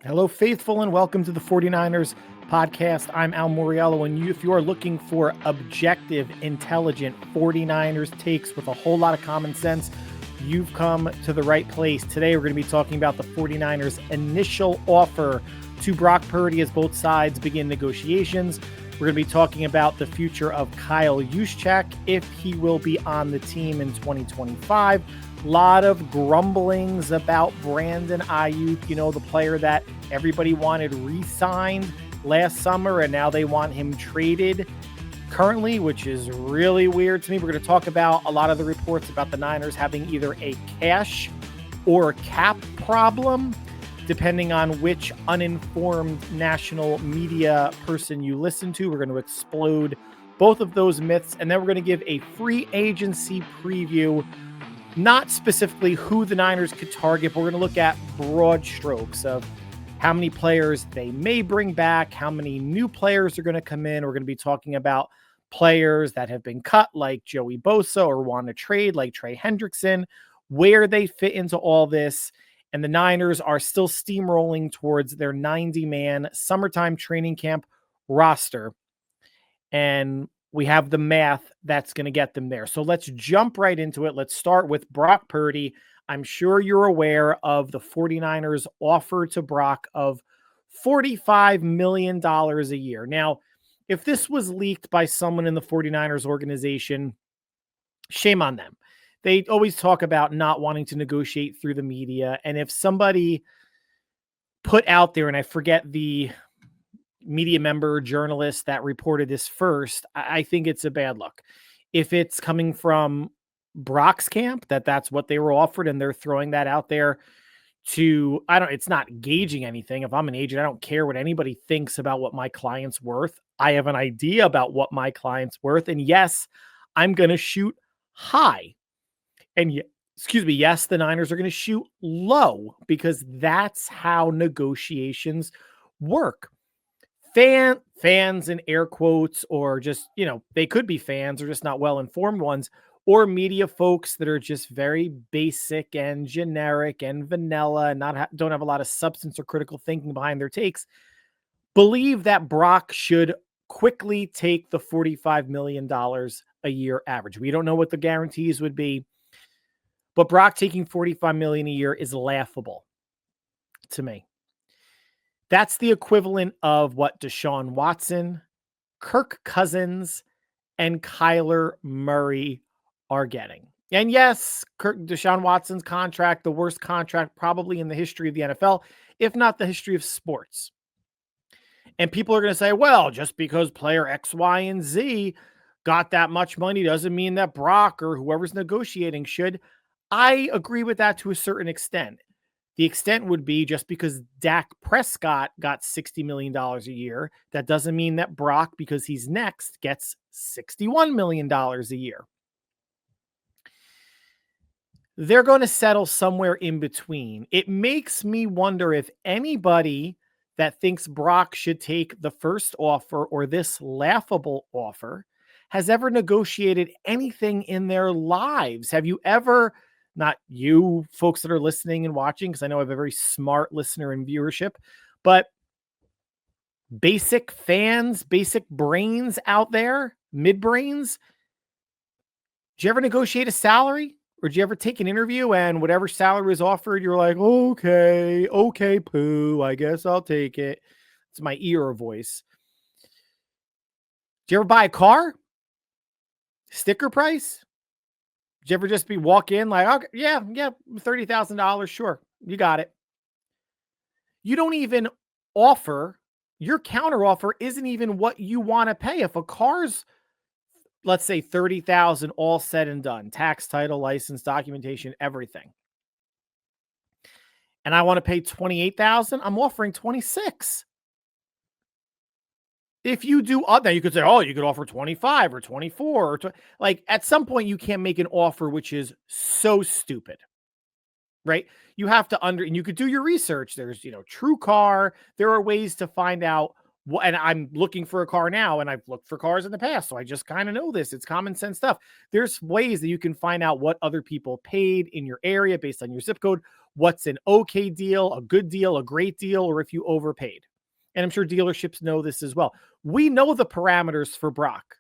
Hello, faithful, and welcome to the 49ers podcast. I'm Al Moriello, and if you are looking for objective, intelligent 49ers takes with a whole lot of common sense, you've come to the right place. Today, we're going to be talking about the 49ers' initial offer to Brock Purdy as both sides begin negotiations. We're going to be talking about the future of Kyle Juszczyk, if he will be on the team in 2025. Lot of grumblings about Brandon Aiyuk, the player that everybody wanted re-signed last summer, and now they want him traded currently, which is really weird to me. We're going to talk about a lot of the reports about the Niners having either a cash or cap problem, depending on which uninformed national media person you listen to. We're going to explode both of those myths, and then we're going to give a free agency preview. Not specifically who the Niners could target, but we're going to look at broad strokes of how many players they may bring back, how many new players are going to come in. We're going to be talking about players that have been cut, like Joey Bosa, or want to trade, like Trey Hendrickson, where they fit into all this. And the Niners are still steamrolling towards their 90-man summertime training camp roster. And we have the math that's going to get them there. So let's jump right into it. Let's start with Brock Purdy. I'm sure you're aware of the 49ers offer to Brock of $45 million a year. Now, if this was leaked by someone in the 49ers organization, shame on them. They always talk about not wanting to negotiate through the media. And if somebody put out there, and I forget the media member journalist that reported this first, I think it's a bad look. If it's coming from Brock's camp, that's what they were offered, and they're throwing that out there to, it's not gauging anything. If I'm an agent, I don't care what anybody thinks about what my client's worth. I have an idea about what my client's worth. And yes, I'm going to shoot high. And yes, the Niners are going to shoot low, because that's how negotiations work. Fans in air quotes, or just, they could be fans or just not well-informed ones, or media folks that are just very basic and generic and vanilla and don't have a lot of substance or critical thinking behind their takes, believe that Brock should quickly take the $45 million a year average. We don't know what the guarantees would be, but Brock taking $45 million a year is laughable to me. That's the equivalent of what Deshaun Watson, Kirk Cousins, and Kyler Murray are getting. And yes, Deshaun Watson's contract, the worst contract probably in the history of the NFL, if not the history of sports. And people are going to say, well, just because player X, Y, and Z got that much money doesn't mean that Brock or whoever's negotiating should. I agree with that to a certain extent. The extent would be, just because Dak Prescott got $60 million a year, that doesn't mean that Brock, because he's next, gets $61 million a year. They're going to settle somewhere in between. It makes me wonder if anybody that thinks Brock should take the first offer or this laughable offer has ever negotiated anything in their lives. Have you ever... Not you folks that are listening and watching, because I know I have a very smart listener and viewership, but basic fans, basic brains out there, mid-brains, did you ever negotiate a salary? Or did you ever take an interview and whatever salary was offered, you're like, okay, poo, I guess I'll take it. It's my ear voice. Did you ever buy a car? Sticker price? Did you ever just walk in like, okay, yeah, $30,000, sure, you got it. You don't even offer, your counter offer isn't even what you want to pay. If a car's, let's say $30,000 all said and done, tax, title, license, documentation, everything, and I want to pay $28,000, I'm offering $26,000. If you do, now you could say, oh, you could offer 25 or 24 or like, at some point you can't make an offer which is so stupid, right? You have to and you could do your research. There's, True Car. There are ways to find out what, and I'm looking for a car now, and I've looked for cars in the past, so I just kind of know this. It's common sense stuff. There's ways that you can find out what other people paid in your area based on your zip code, what's an okay deal, a good deal, a great deal, or if you overpaid. And I'm sure dealerships know this as well. We know the parameters for Brock.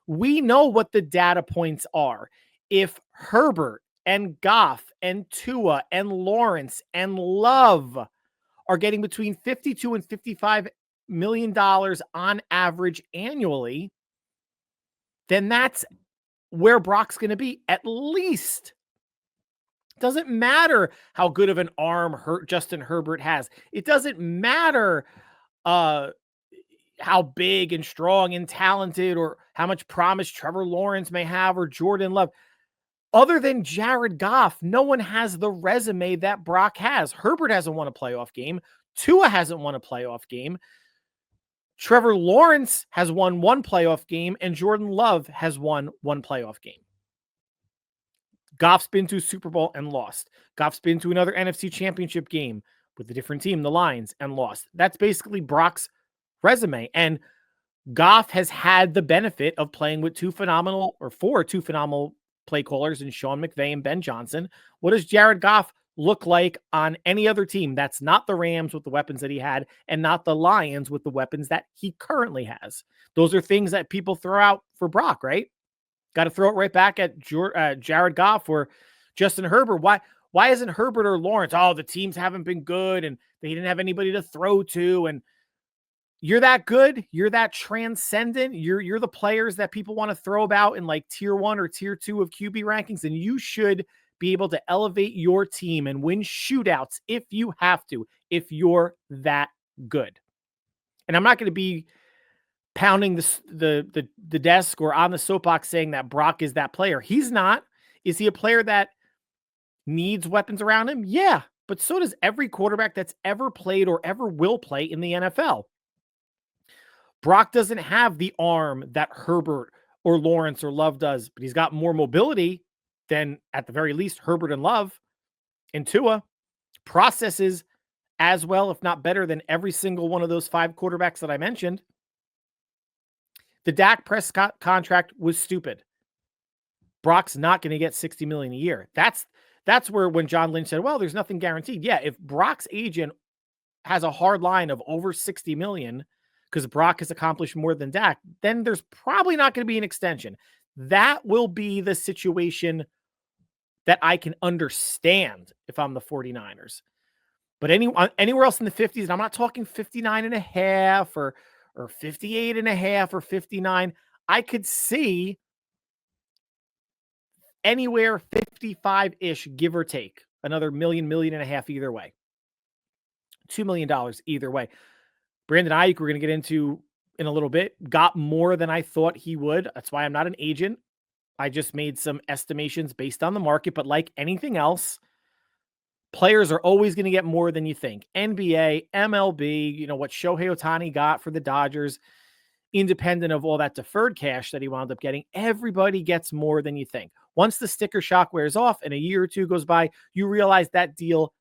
We know what the data points are. If Herbert and Goff and Tua and Lawrence and Love are getting between $52 and $55 million on average annually, then that's where Brock's going to be at least. Doesn't matter how good of an arm Justin Herbert has. It doesn't matter how big and strong and talented or how much promise Trevor Lawrence may have or Jordan Love. Other than Jared Goff, no one has the resume that Brock has. Herbert hasn't won a playoff game. Tua hasn't won a playoff game. Trevor Lawrence has won one playoff game, and Jordan Love has won one playoff game. Goff's been to a Super Bowl and lost. Goff's been to another NFC Championship game with a different team, the Lions, and lost. That's basically Brock's resume. And Goff has had the benefit of playing with two phenomenal play callers in Sean McVay and Ben Johnson. What does Jared Goff look like on any other team that's not the Rams with the weapons that he had and not the Lions with the weapons that he currently has? Those are things that people throw out for Brock, right? Got to throw it right back at Jared Goff or Justin Herbert. Why isn't Herbert or Lawrence? Oh, the teams haven't been good and they didn't have anybody to throw to. And you're that good. You're that transcendent. You're the players that people want to throw about in like tier 1 or tier 2 of QB rankings. And you should be able to elevate your team and win shootouts if you have to, if you're that good. And I'm not going to be pounding the desk or on the soapbox saying that Brock is that player. He's not. Is he a player that needs weapons around him? Yeah, but so does every quarterback that's ever played or ever will play in the NFL. Brock doesn't have the arm that Herbert or Lawrence or Love does, but he's got more mobility than, at the very least, Herbert and Love. And Tua processes as well, if not better, than every single one of those 5 quarterbacks that I mentioned. The Dak Prescott contract was stupid. Brock's not going to get $60 million a year. That's where when John Lynch said, well, there's nothing guaranteed. Yeah, if Brock's agent has a hard line of over $60 million because Brock has accomplished more than Dak, then there's probably not going to be an extension. That will be the situation that I can understand if I'm the 49ers. But anywhere else in the 50s, and I'm not talking 59 and a half or 58 and a half or 59. I could see anywhere 55-ish, give or take. Another million and a half either way. $2 million either way. Brandon Aiyuk, we're going to get into in a little bit, got more than I thought he would. That's why I'm not an agent. I just made some estimations based on the market, but like anything else, players are always going to get more than you think. NBA, MLB, what Shohei Ohtani got for the Dodgers, independent of all that deferred cash that he wound up getting, everybody gets more than you think. Once the sticker shock wears off and a year or two goes by, you realize that deal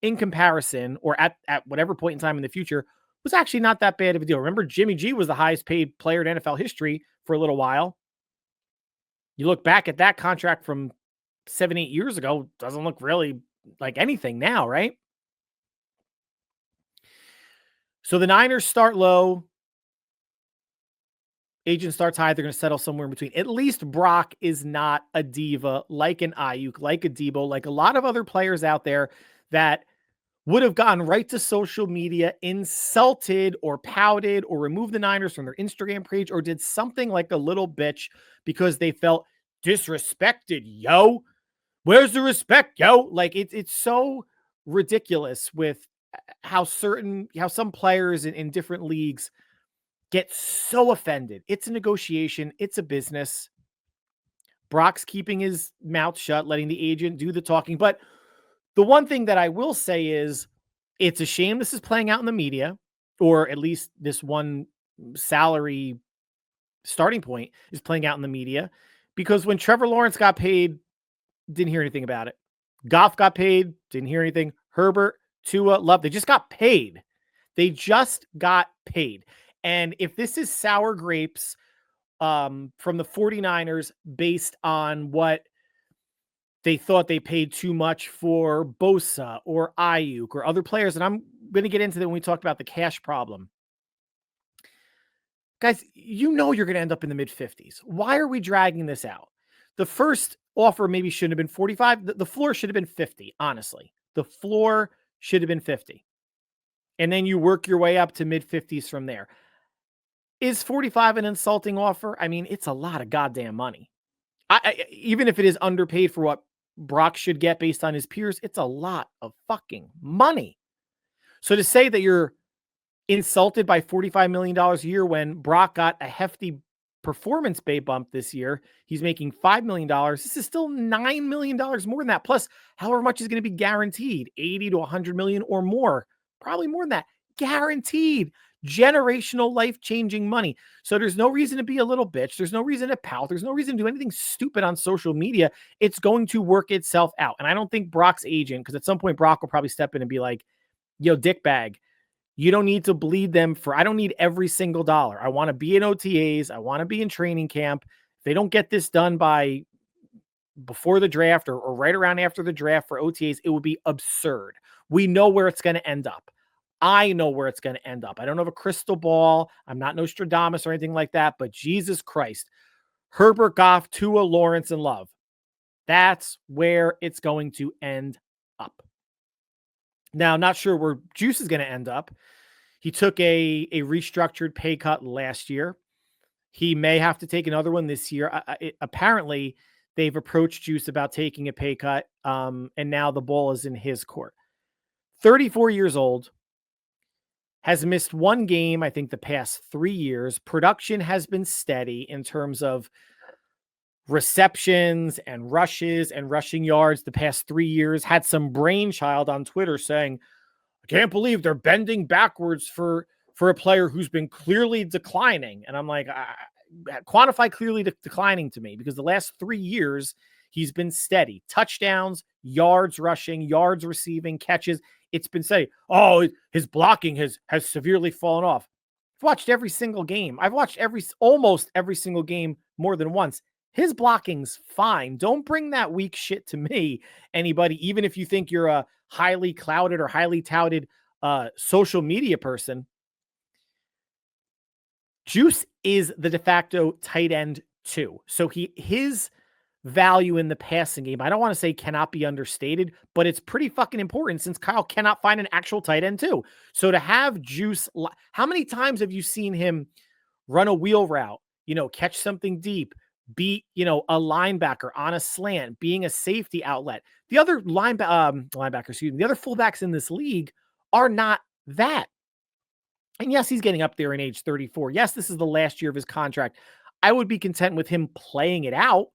in comparison or at whatever point in time in the future was actually not that bad of a deal. Remember, Jimmy G was the highest paid player in NFL history for a little while. You look back at that contract from 7-8 years ago, doesn't look really like anything now, right? So the Niners start low. Agent starts high. They're going to settle somewhere in between. At least Brock is not a diva like an Aiyuk, like a Debo, like a lot of other players out there that would have gone right to social media, insulted or pouted or removed the Niners from their Instagram page or did something like a little bitch because they felt disrespected. Yo, where's the respect, yo? Like it's so ridiculous with how some players in different leagues get so offended. It's a negotiation. It's a business. Brock's keeping his mouth shut, letting the agent do the talking. But the one thing that I will say is it's a shame this is playing out in the media, or at least this one salary starting point is playing out in the media, because when Trevor Lawrence got paid, didn't hear anything about it. Goff got paid, didn't hear anything. Herbert, Tua, Love, they just got paid. They just got paid. And if this is sour grapes from the 49ers based on what they thought they paid too much for Bosa or Aiyuk or other players. And I'm going to get into that when we talk about the cash problem. Guys, you're going to end up in the mid 50s. Why are we dragging this out? The first offer maybe shouldn't have been 45. The floor should have been 50, honestly. The floor should have been 50. And then you work your way up to mid 50s from there. Is 45 an insulting offer? I mean, it's a lot of goddamn money. Even if it is underpaid for what Brock should get based on his peers, it's a lot of fucking money. So to say that you're insulted by $45 million a year when Brock got a hefty performance pay bump this year, he's making $5 million. This is still $9 million more than that. Plus, however much is going to be guaranteed, 80 to 100 million or more, probably more than that, guaranteed. Generational life-changing money. So there's no reason to be a little bitch. There's no reason to pout. There's no reason to do anything stupid on social media. It's going to work itself out. And I don't think Brock's agent, because at some point Brock will probably step in and be like, yo, dickbag, you don't need to bleed them I don't need every single dollar. I want to be in OTAs. I want to be in training camp. If they don't get this done by before the draft or right around after the draft for OTAs, it would be absurd. We know where it's going to end up. I know where it's going to end up. I don't have a crystal ball. I'm not Nostradamus or anything like that, but Jesus Christ, Herbert, Goff, Tua, Lawrence, and Love. That's where it's going to end up. Now, I'm not sure where Juice is going to end up. He took a restructured pay cut last year. He may have to take another one this year. Apparently, they've approached Juice about taking a pay cut, and now the ball is in his court. 34 years old. Has missed one game, I think, the past 3 years. Production has been steady in terms of receptions and rushes and rushing yards the past 3 years. Had some brainchild on Twitter saying, I can't believe they're bending backwards for a player who's been clearly declining. And I'm like, quantify clearly declining to me, because the last 3 years he's been steady. Touchdowns, yards rushing, yards receiving, catches. It's been said, oh, his blocking has severely fallen off. I've watched every single game. I've watched almost every single game more than once. His blocking's fine. Don't bring that weak shit to me, anybody, even if you think you're a highly clouded or highly touted social media person. Juice is the de facto tight end too. So his value in the passing game, I don't want to say cannot be understated, but it's pretty fucking important since Kyle cannot find an actual tight end too. So to have Juice, how many times have you seen him run a wheel route, catch something deep, beat, a linebacker on a slant, being a safety outlet? The other the other fullbacks in this league are not that. And yes, he's getting up there in age 34. Yes, this is the last year of his contract. I would be content with him playing it out.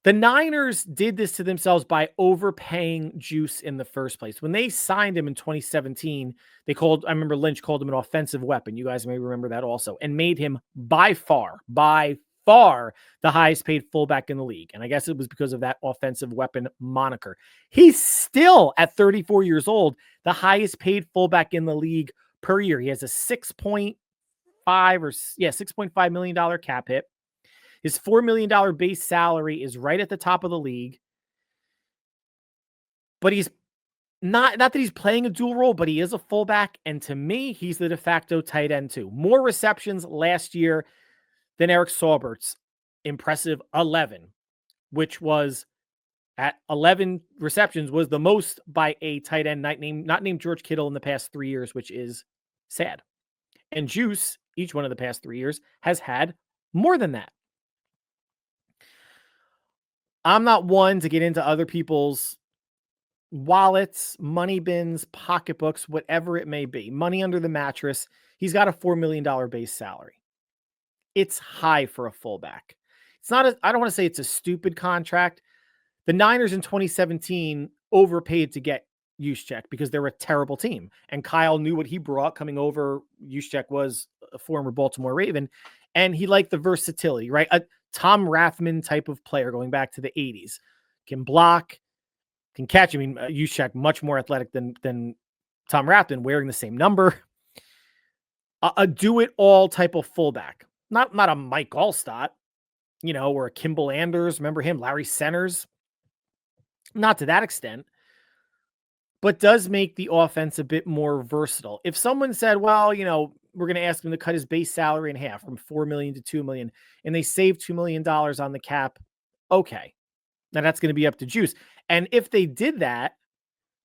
The Niners did this to themselves by overpaying Juice in the first place. When they signed him in 2017, I remember Lynch called him an offensive weapon. You guys may remember that also, and made him by far the highest paid fullback in the league. And I guess it was because of that offensive weapon moniker. He's still at 34 years old, the highest paid fullback in the league per year. He has a $6.5 million cap hit. His $4 million base salary is right at the top of the league. But he's not that he's playing a dual role, but he is a fullback. And to me, he's the de facto tight end too. More receptions last year than Eric Saubert's impressive 11, which was at 11 receptions, was the most by a tight end not named George Kittle in the past 3 years, which is sad. And Juice, each one of the past 3 years, has had more than that. I'm not one to get into other people's wallets, money bins, pocketbooks, whatever it may be, money under the mattress. He's got a $4 million base salary. It's high for a fullback. I don't want to say it's a stupid contract. The Niners in 2017 overpaid to get Juszczyk because they were a terrible team. And Kyle knew what he brought coming over. Juszczyk was a former Baltimore Raven, and he liked the versatility, right? A Tom Rathman type of player going back to the 80s. Can block, can catch. I mean, Juszczyk much more athletic than Tom Rathman, wearing the same number. A do-it-all type of fullback. Not a Mike Allstott, or a Kimball Anders. Remember him? Larry Centers. Not to that extent, but does make the offense a bit more versatile. If someone said, well, we're going to ask him to cut his base salary in half from $4 million to $2 million, and they save $2 million on the cap, okay. Now that's going to be up to Juice. And if they did that,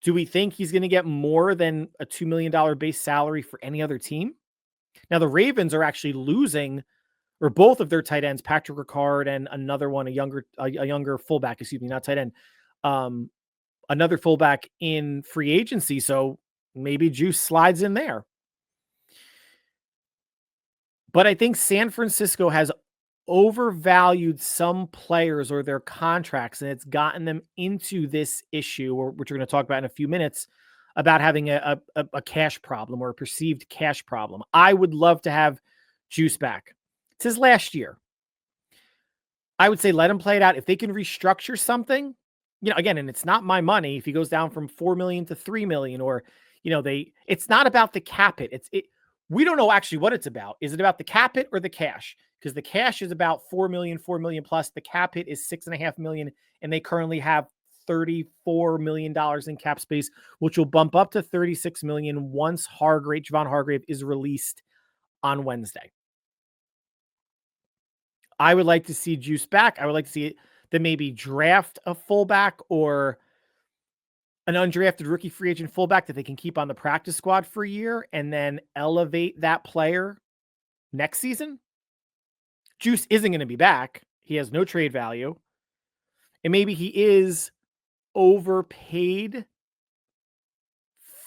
do we think he's going to get more than a $2 million base salary for any other team? Now the Ravens are actually losing, or both of their tight ends, Patrick Ricard and another one, a younger fullback, not tight end, another fullback in free agency. So maybe Juice slides in there. But I think San Francisco has overvalued some players or their contracts, and it's gotten them into this issue, or which we're going to talk about in a few minutes, about having a cash problem or a perceived cash problem. I would love to have Juice back. It's his last year. I would say let him play it out. If they can restructure something, again, and it's not my money, if he goes down from 4 million to 3 million, or, it's not about the cap hit. We don't know actually what it's about. Is it about the cap hit or the cash? Because the cash is about 4 million plus. The cap hit is 6.5 million, and they currently have $34 million in cap space, which will bump up to 36 million once Javon Hargrave is released on Wednesday. I would like to see Juice back. I would like to see them maybe draft a fullback or an undrafted rookie free agent fullback that they can keep on the practice squad for a year and then elevate that player next season. Juice isn't going to be back. He has no trade value. And maybe he is overpaid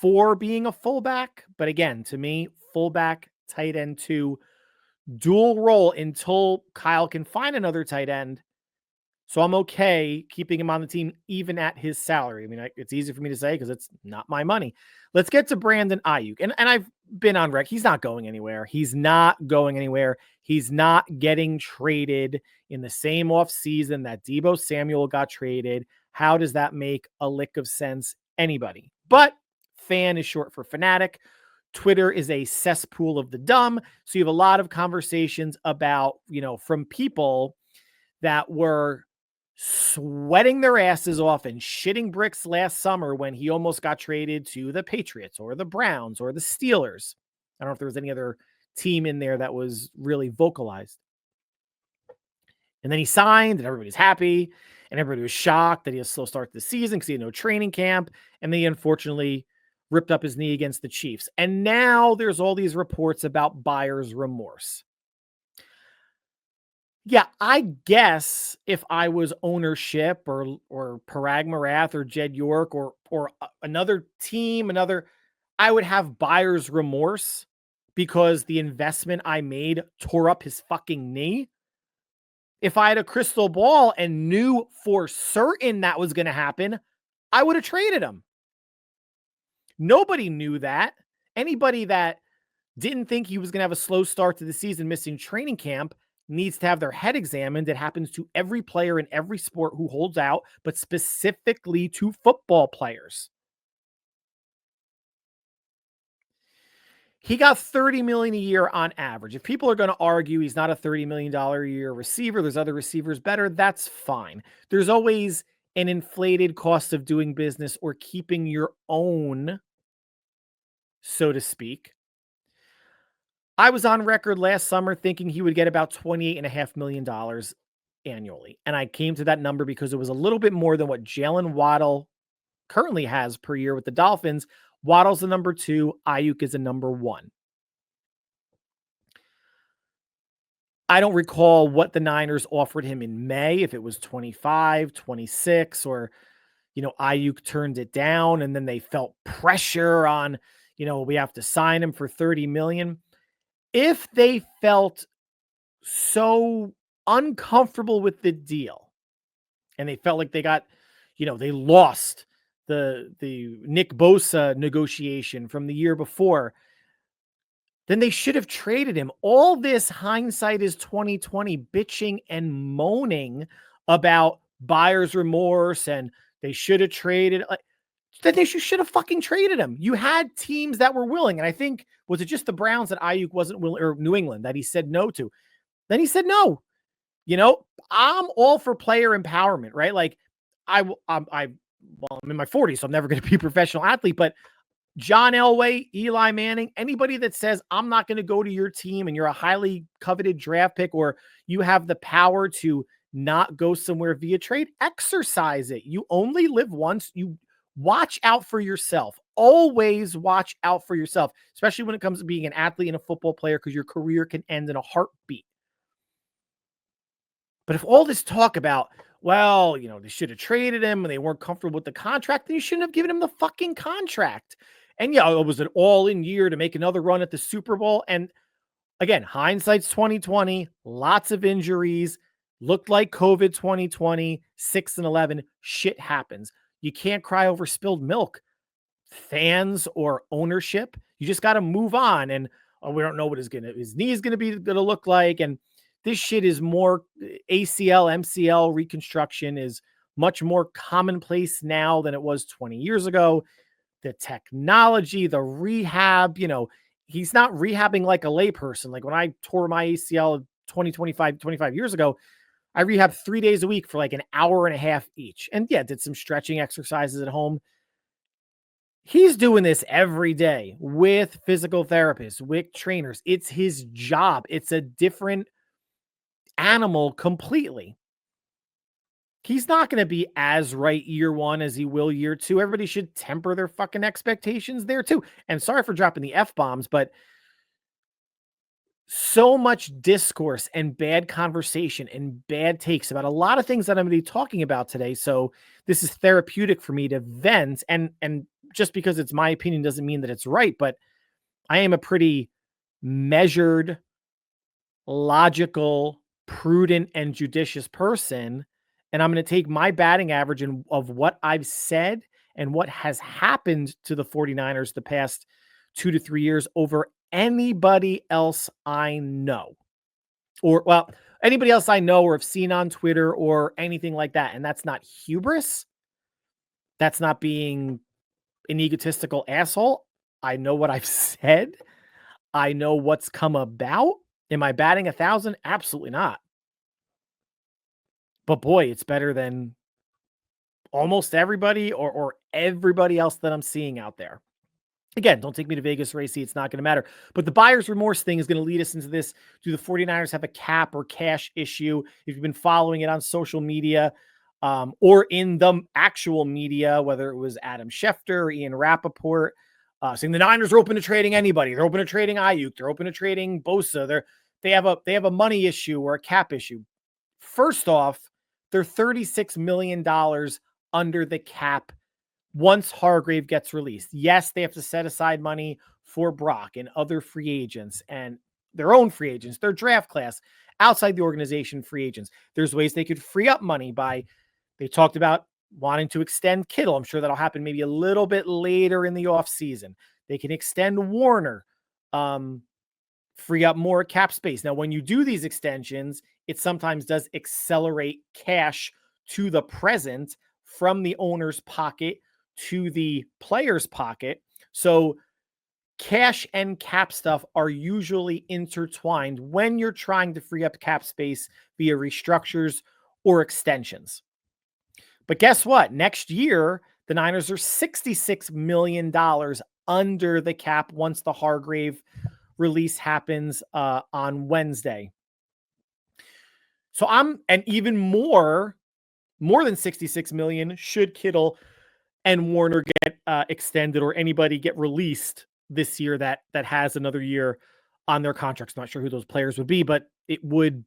for being a fullback. But again, to me, fullback, tight end 2, dual role until Kyle can find another tight end. So I'm okay keeping him on the team even at his salary. I mean, it's easy for me to say because it's not my money. Let's get to Brandon Aiyuk. And I've been on rec. He's not going anywhere. He's not getting traded in the same offseason that Deebo Samuel got traded. How does that make a lick of sense? Anybody. But fan is short for fanatic. Twitter is a cesspool of the dumb. So you have a lot of conversations about, from people that were sweating their asses off and shitting bricks last summer when he almost got traded to the Patriots or the Browns or the Steelers. I don't know if there was any other team in there that was really vocalized. And then he signed and everybody's happy and everybody was shocked that he had a slow start to the season because he had no training camp. And then he unfortunately ripped up his knee against the Chiefs. And now there's all these reports about buyer's remorse. Yeah, I guess if I was ownership or Parag Marath or Jed York or another team, I would have buyer's remorse because the investment I made tore up his fucking knee. If I had a crystal ball and knew for certain that was going to happen, I would have traded him. Nobody knew that. Anybody that didn't think he was going to have a slow start to the season, missing training camp, needs to have their head examined. It happens to every player in every sport who holds out, but specifically to football players. He got $30 million a year on average. If people are going to argue he's not a $30 million a year receiver, there's other receivers better, that's fine. There's always an inflated cost of doing business or keeping your own, so to speak. I was on record last summer thinking he would get about $28.5 million annually. And I came to that number because it was a little bit more than what Jalen Waddle currently has per year with the Dolphins. Waddle's the number 2. Aiyuk is a number 1. I don't recall what the Niners offered him in May, if it was 25, 26, or, Aiyuk turned it down and then they felt pressure on, we have to sign him for $30 million. If they felt so uncomfortable with the deal and they felt like they got, they lost the Nick Bosa negotiation from the year before, then they should have traded him. All this hindsight is 2020 bitching and moaning about buyer's remorse and they should have traded. Then they should have fucking traded him. You had teams that were willing. And I think, was it just the Browns that Aiyuk wasn't willing, or New England that he said no to? Then he said no. You know, I'm all for player empowerment, right? Like I'm in my 40s, so I'm never going to be a professional athlete, but John Elway, Eli Manning, anybody that says, I'm not going to go to your team and you're a highly coveted draft pick, or you have the power to not go somewhere via trade, exercise it. You only live once. You watch out for yourself. Always watch out for yourself, especially when it comes to being an athlete and a football player, because your career can end in a heartbeat. But if all this talk about, well, they should have traded him and they weren't comfortable with the contract, then you shouldn't have given him the fucking contract. And yeah, it was an all-in year to make another run at the Super Bowl. And again, hindsight's 2020, lots of injuries, looked like COVID 2020, 6-11. Shit happens. You can't cry over spilled milk. Fans or ownership, you just got to move on. And we don't know what his knee is going to look like. And this shit is more ACL, MCL reconstruction is much more commonplace now than it was 20 years ago. The technology, the rehab, he's not rehabbing like a layperson. Like when I tore my ACL 25 years ago, I rehabbed 3 days a week for like an hour and a half each. And yeah, did some stretching exercises at home. He's doing this every day with physical therapists, with trainers. It's his job. It's a different animal completely. He's not going to be as right year one as he will year two. Everybody should temper their fucking expectations there too. And sorry for dropping the F-bombs, but so much discourse and bad conversation and bad takes about a lot of things that I'm going to be talking about today. So this is therapeutic for me to vent. And just because it's my opinion doesn't mean that it's right, but I am a pretty measured, logical, prudent, and judicious person. And I'm going to take my batting average of what I've said and what has happened to the 49ers the past 2 to 3 years over anybody else I know. Or, well, anybody else I know or have seen on Twitter or anything like that. And that's not hubris. That's not being an egotistical asshole. I know what I've said. I know what's come about. Am I batting 1,000? Absolutely not. But boy, it's better than almost everybody or everybody else that I'm seeing out there. Again, don't take me to Vegas, Racy. It's not going to matter. But the buyer's remorse thing is going to lead us into this. Do the 49ers have a cap or cash issue? If you've been following it on social media or in the actual media, whether it was Adam Schefter or Ian Rappaport, saying the Niners are open to trading anybody. They're open to trading Aiyuk. They're open to trading Bosa. They have a money issue or a cap issue. First off, they're $36 million under the cap once Hargrave gets released. Yes, they have to set aside money for Brock and other free agents and their own free agents, their draft class, outside the organization free agents. There's ways they could free up money they talked about wanting to extend Kittle. I'm sure that'll happen maybe a little bit later in the offseason. They can extend Warner, free up more cap space. Now, when you do these extensions, it sometimes does accelerate cash to the present from the owner's pocket to the player's pocket. So cash and cap stuff are usually intertwined when you're trying to free up cap space via restructures or extensions. But guess what? Next year, the Niners are $66 million under the cap once the Hargrave release happens on Wednesday. So and even more than 66 million should Kittle and Warner get extended or anybody get released this year that has another year on their contracts. Not sure who those players would be, but it would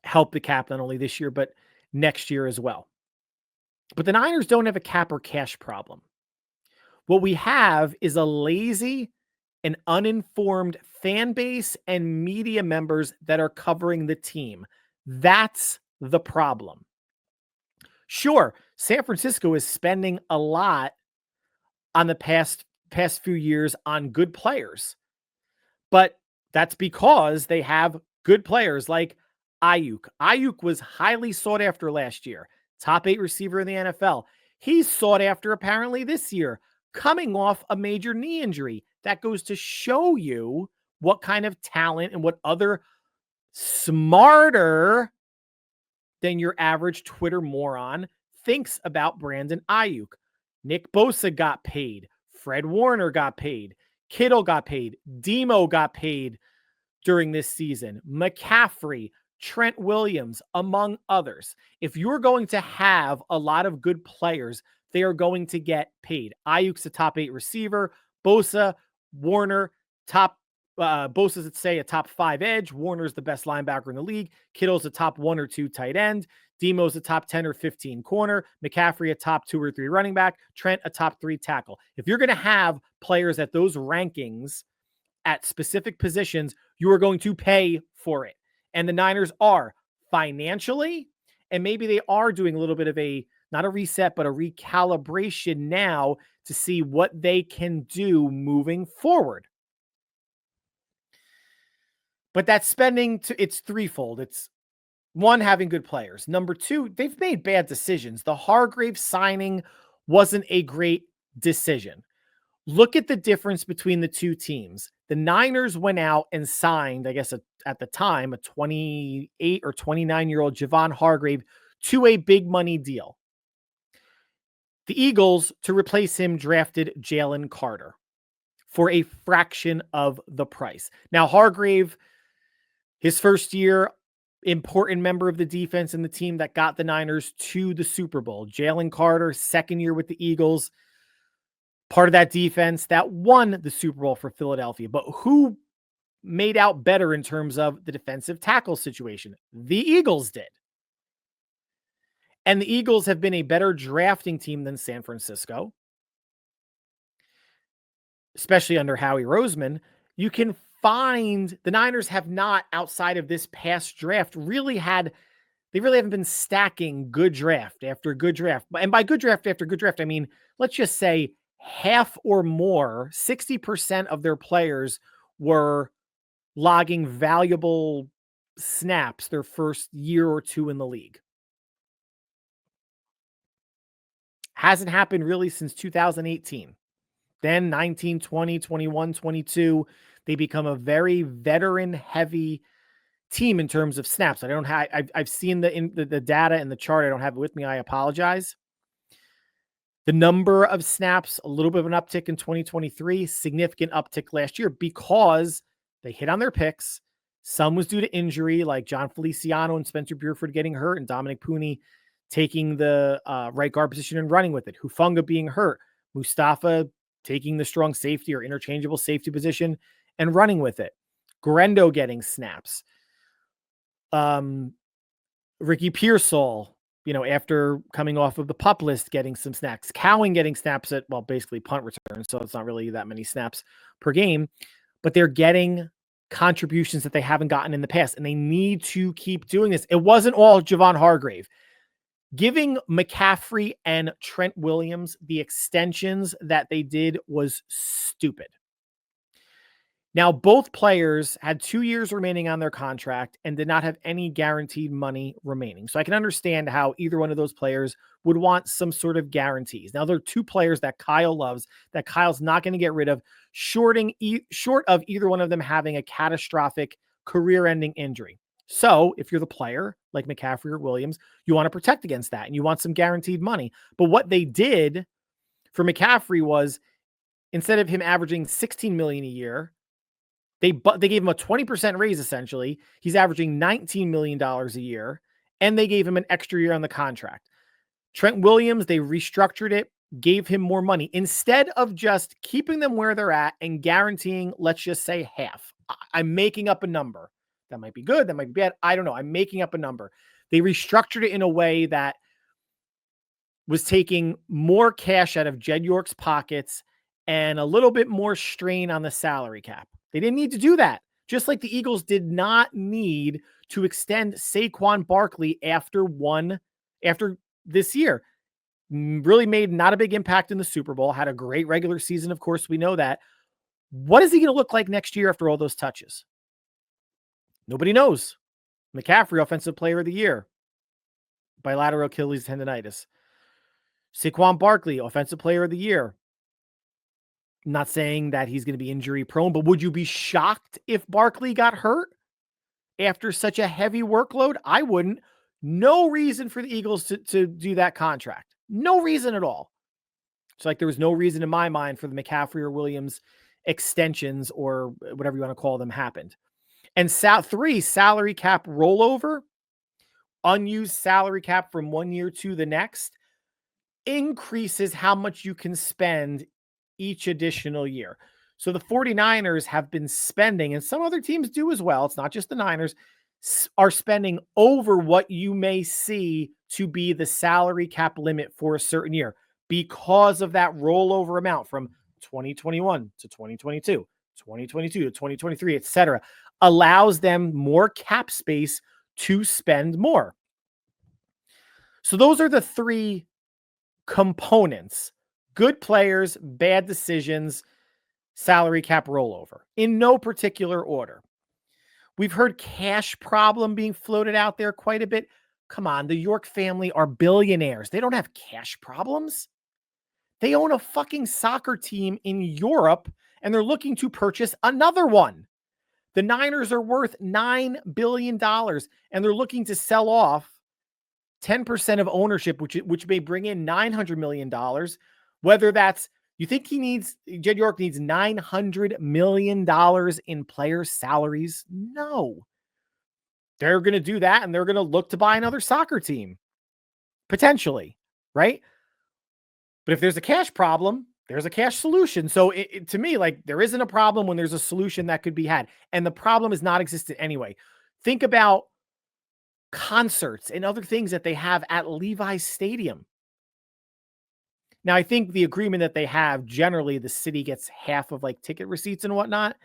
help the cap not only this year, but next year as well. But the Niners don't have a cap or cash problem. What we have is a lazy and uninformed fan base and media members that are covering the team. That's the problem. Sure, San Francisco is spending a lot on the past few years on good players, but that's because they have good players like Aiyuk. Aiyuk was highly sought after last year, top 8 receiver in the NFL. He's sought after apparently this year, coming off a major knee injury. That goes to show you what kind of talent and what other smarter than your average Twitter moron thinks about Brandon Aiyuk. Nick Bosa got paid. Fred Warner got paid. Kittle got paid. Demo got paid during this season. McCaffrey, Trent Williams, among others. If you're going to have a lot of good players, they are going to get paid. Ayuk's a top 8 receiver. Bosa, Warner, Bosa's, let's say, a top 5 edge. Warner's the best linebacker in the league. Kittle's a top 1 or 2 tight end. Demo's a top 10 or 15 corner. McCaffrey a top 2 or 3 running back. Trent a top 3 tackle. If you're going to have players at those rankings at specific positions, you are going to pay for it. And the Niners are financially, and maybe they are doing a little bit of not a reset, but a recalibration now to see what they can do moving forward. But that spending, it's threefold. It's one, having good players. Number two, they've made bad decisions. The Hargrave signing wasn't a great decision. Look at the difference between the two teams. The Niners went out and signed, I guess at the time, a 28 or 29-year-old Javon Hargrave to a big money deal. The Eagles, to replace him, drafted Jalen Carter for a fraction of the price. Now, Hargrave, his first year, important member of the defense and the team that got the Niners to the Super Bowl. Jalen Carter, second year with the Eagles, part of that defense that won the Super Bowl for Philadelphia. But who made out better in terms of the defensive tackle situation? The Eagles did. And the Eagles have been a better drafting team than San Francisco, especially under Howie Roseman. You can find the Niners have not, outside of this past draft, they really haven't been stacking good draft after good draft. And by good draft after good draft, I mean, let's just say half or more, 60% of their players were logging valuable snaps their first year or two in the league. Hasn't happened really since 2018. Then 19, 20, 21, 22, they become a very veteran-heavy team in terms of snaps. I've seen the data and the chart. I don't have it with me. I apologize. The number of snaps, a little bit of an uptick in 2023, significant uptick last year because they hit on their picks. Some was due to injury, like John Feliciano and Spencer Burford getting hurt, and Dominic Pooney taking the right guard position and running with it. Hufanga being hurt. Mustafa taking the strong safety or interchangeable safety position and running with it. Guerendo getting snaps. Ricky Pearsall, after coming off of the PUP list, getting some snaps. Cowan getting snaps at, basically punt returns, so it's not really that many snaps per game. But they're getting contributions that they haven't gotten in the past, and they need to keep doing this. It wasn't all Javon Hargrave. Giving McCaffrey and Trent Williams the extensions that they did was stupid. Now, both players had 2 years remaining on their contract and did not have any guaranteed money remaining. So I can understand how either one of those players would want some sort of guarantees. Now, there are two players that Kyle loves, that Kyle's not going to get rid of, short of either one of them having a catastrophic career-ending injury. So if you're the player like McCaffrey or Williams, you want to protect against that and you want some guaranteed money. But what they did for McCaffrey was, instead of him averaging $16 million a year, they gave him a 20% raise, essentially. He's averaging $19 million a year, and they gave him an extra year on the contract. Trent Williams, they restructured it, gave him more money. Instead of just keeping them where they're at and guaranteeing, let's just say, half. I'm making up a number. That might be good. That might be bad. I don't know. I'm making up a number. They restructured it in a way that was taking more cash out of Jed York's pockets and a little bit more strain on the salary cap. They didn't need to do that. Just like the Eagles did not need to extend Saquon Barkley after this year. Really made not a big impact in the Super Bowl. Had a great regular season. Of course, we know that. What is he going to look like next year after all those touches? Nobody knows. McCaffrey, Offensive Player of the Year. Bilateral Achilles tendonitis. Saquon Barkley, Offensive Player of the Year. I'm not saying that he's going to be injury prone, but would you be shocked if Barkley got hurt after such a heavy workload? I wouldn't. No reason for the Eagles to do that contract. No reason at all. It's like there was no reason in my mind for the McCaffrey or Williams extensions or whatever you want to call them happened. And three, salary cap rollover, unused salary cap from one year to the next, increases how much you can spend each additional year. So the 49ers have been spending, and some other teams do as well, it's not just the Niners, are spending over what you may see to be the salary cap limit for a certain year because of that rollover amount from 2021 to 2022, 2022 to 2023, etc. Allows them more cap space to spend more. So those are the three components: good players, bad decisions, salary cap rollover, in no particular order. We've heard cash problem being floated out there quite a bit. Come on, the York family are billionaires. They don't have cash problems. They own a fucking soccer team in Europe, and they're looking to purchase another one. The Niners are worth $9 billion, and they're looking to sell off 10% of ownership, which may bring in $900 million. Whether that's, you think Jed York needs $900 million in player salaries? No. They're going to do that, and they're going to look to buy another soccer team, potentially, right? But if there's a cash problem, there's a cash solution. So to me, like, there isn't a problem when there's a solution that could be had. And the problem is not existent anyway. Think about concerts and other things that they have at Levi's Stadium. Now, I think the agreement that they have, generally the city gets half of like ticket receipts and whatnot,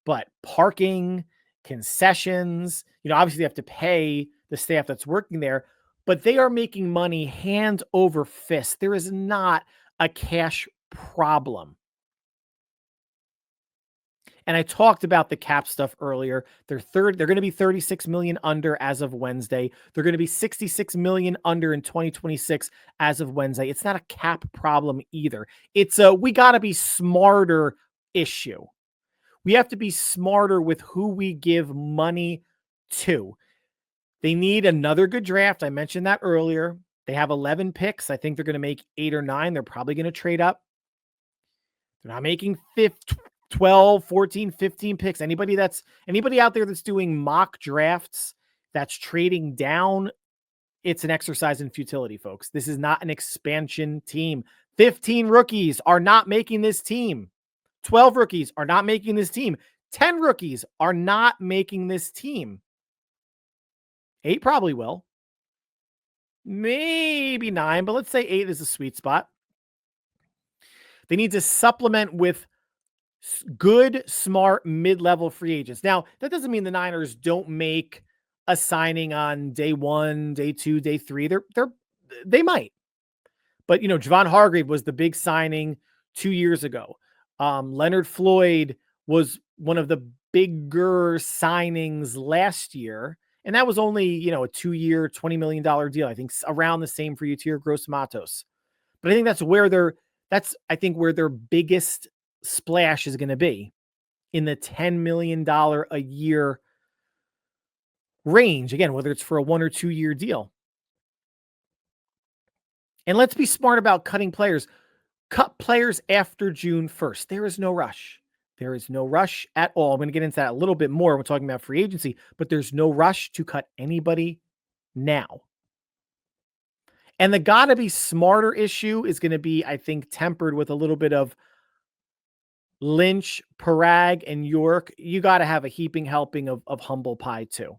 but parking, concessions, obviously they have to pay the staff that's working there, but they are making money hand over fist. There is not a cash problem. And I talked about the cap stuff earlier. They're going to be 36 million under as of Wednesday. They're going to be 66 million under in 2026 as of Wednesday. It's not a cap problem either. It's a we got to be smarter issue. We have to be smarter with who we give money to. They need another good draft. I mentioned that earlier. They have 11 picks. I think they're going to make 8 or 9. They're probably going to trade up. They're not making 12, 14, 15 picks. Anybody out there that's doing mock drafts, that's trading down, it's an exercise in futility, folks. This is not an expansion team. 15 rookies are not making this team. 12 rookies are not making this team. 10 rookies are not making this team. 8 probably will. Maybe 9, but let's say 8 is a sweet spot. They need to supplement with good, smart, mid-level free agents. Now, that doesn't mean the Niners don't make a signing on day 1, day 2, day 3. They might. But, Javon Hargrave was the big signing 2 years ago. Leonard Floyd was one of the bigger signings last year. And that was only, a 2-year, $20 million deal. I think around the same for Yetur Gross-Matos. But I think that's where their biggest splash is going to be, in the $10 million a year range. Again, whether it's for a 1 or 2 year deal. And let's be smart about cutting players. Cut players after June 1st. There is no rush. There is no rush at all. I'm going to get into that a little bit more. We're talking about free agency, but there's no rush to cut anybody now. And the gotta be smarter issue is going to be, I think, tempered with a little bit of Lynch, Parag, and York. You got to have a heaping helping of humble pie too.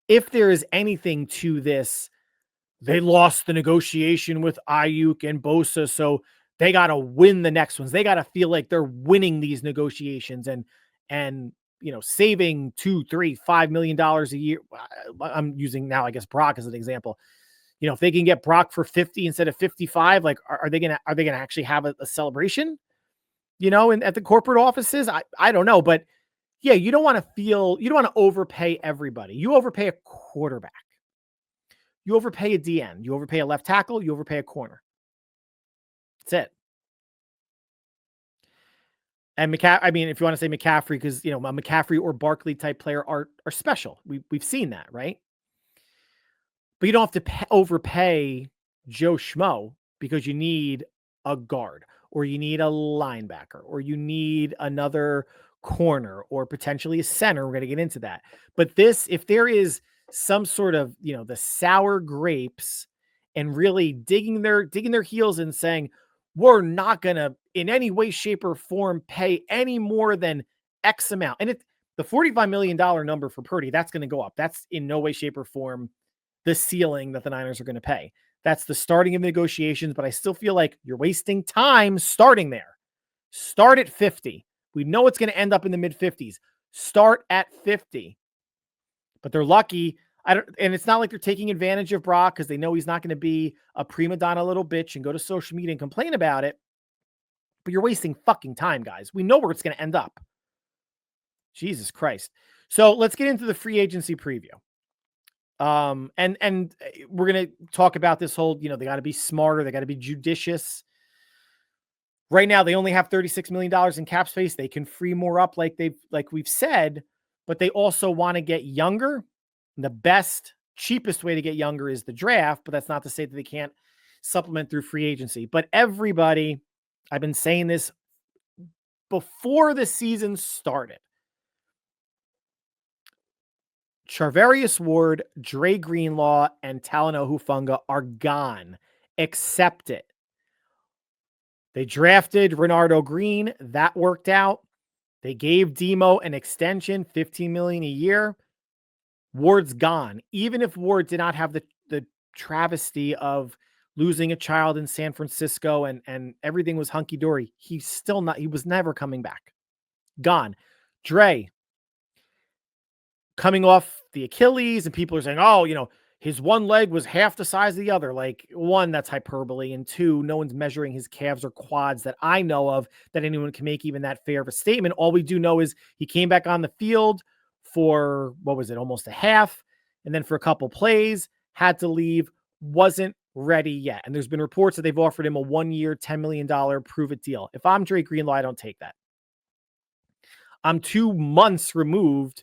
If there is anything to this, they lost the negotiation with Aiyuk and Bosa, so they got to win the next ones. They got to feel like they're winning these negotiations and saving $2, $3, $5 million a year. I'm using now, I guess, Brock as an example. If they can get Brock for 50 instead of 55, like, are they gonna actually have a celebration? At the corporate offices, I don't know, but yeah, you don't want to overpay everybody. You overpay a quarterback. You overpay a DN. You overpay a left tackle. You overpay a corner. That's it. And if you want to say McCaffrey, because, a McCaffrey or Barkley type player are special. We've seen that, right? but you don't have to overpay Joe Schmo because you need a guard or you need a linebacker or you need another corner or potentially a center. We're going to get into that. But this, if there is some sort of, the sour grapes and really digging their heels and saying, we're not going to in any way, shape, or form pay any more than X amount. And the $45 million number for Purdy, that's going to go up. That's in no way, shape, or form the ceiling that the Niners are going to pay. That's the starting of negotiations, but I still feel like you're wasting time starting there. Start at 50. We know it's going to end up in the mid 50s. Start at 50. But they're lucky. And it's not like they're taking advantage of Brock because they know he's not going to be a prima donna little bitch and go to social media and complain about it. But you're wasting fucking time, guys. We know where it's going to end up. Jesus Christ. So let's get into the free agency preview. And we're going to talk about this whole, they got to be smarter. They got to be judicious. Right now, they only have $36 million in cap space. They can free more up like we've said, but they also want to get younger. The best, cheapest way to get younger is the draft, but that's not to say that they can't supplement through free agency. But everybody, I've been saying this before the season started. Charvarius Ward, Dre Greenlaw, and Talanoa Hufanga are gone. Accept it. They drafted Renardo Green. That worked out. They gave Demo an extension, $15 million a year. Ward's gone. Even if Ward did not have the travesty of losing a child in San Francisco and everything was hunky-dory, he was never coming back. Gone. Dre, coming off the Achilles, and people are saying, oh, his one leg was half the size of the other. Like, one, that's hyperbole. And two, no one's measuring his calves or quads that I know of that anyone can make even that fair of a statement. All we do know is he came back on the field for, almost a half. And then for a couple plays, had to leave, wasn't ready yet. And there's been reports that they've offered him a 1-year, $10 million prove-it deal. If I'm Drake Greenlaw, I don't take that. I'm 2 months removed